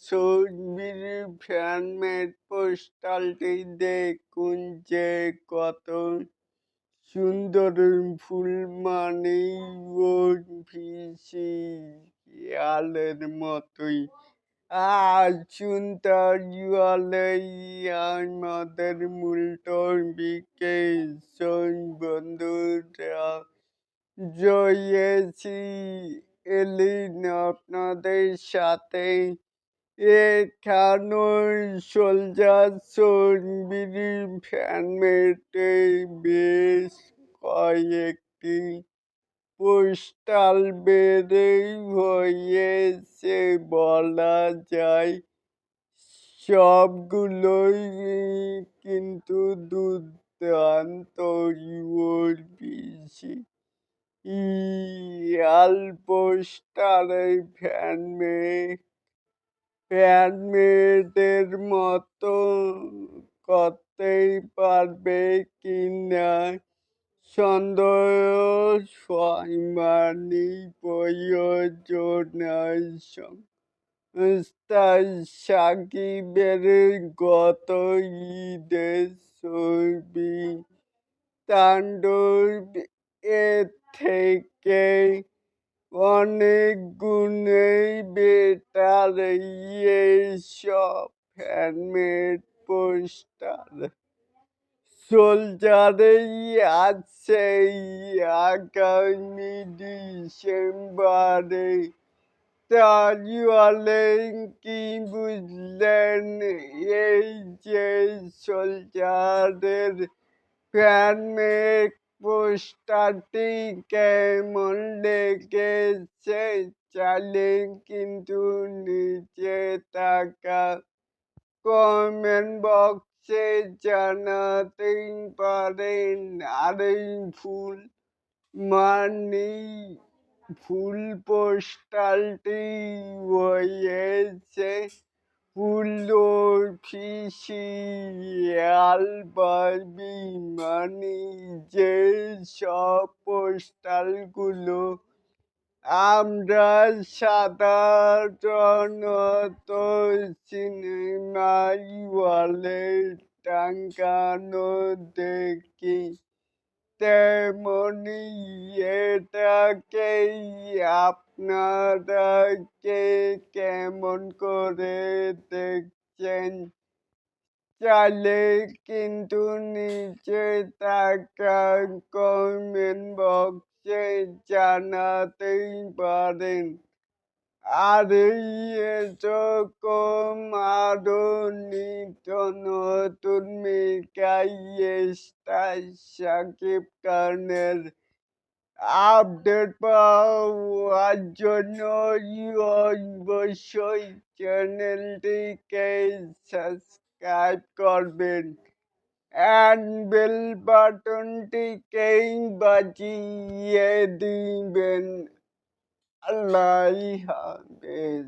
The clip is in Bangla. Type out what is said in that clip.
ছবির ফ্যানমেড পোস্টারটি দেখুন যে কত সুন্দর ফুল, মানেই অফিসিয়ালের মতোই। তাহলেই আমাদের মূল টপিকে বন্ধুরা জয়েছি এলিন আপনাদের সাথে। এখানে সোলজার ছবির ফ্যানমেটে বেশ কয়েকটি পোস্টার বের হয়েছে বলা যায়। সবগুলোই কিন্তু দুর্দান্ত ইয়াল পোস্টারে ফ্যানমেডের মতো করতেই পারবে কিনা সন্দেহ সীমানি প্রয়োজনায় সংস্থা সাকিবের গত ঈদের ছবি তাণ্ডব এর থেকে অনেক গুণেই বেটার এইসব হ্যান্ডমেড পোস্টার। সোলজারেই আছে আগামী ডিসেম্বরে। তাহলে কি বুঝলেন এই যে সোলজারের ফ্যানমেড পোস্টারটি কেমন লেগেছে? চাইলে কিন্তু নিচে থাকা কমেন্ট বক্সে জানাতেই পারেন। আর এই ফুল পোস্টারটি হয়েছে ফুল অফিসিয়াল ভাবে, মানে যে সব পোস্টারগুলো আমরা সাধারণত সিনেমার ওয়ালে টাঙানো দেখি, তেমনি এটাকেই আপনারা কে কেমন করে দেখছেন? চাইলে কিন্তু নিচে থাকা কমেন্ট বক্সে জানাতেই পারেন। আর এরকম আরো নিত্য নতুন মেগা স্টার শাকিব খানের আপডেট পাওয়ার জন্য অবশ্যই চ্যানেলটিকে সাবস্ক্রাইব করবেন and বেল বাটনটিকে বাজিয়ে দিবেন। আল্লাহ হাফেজ।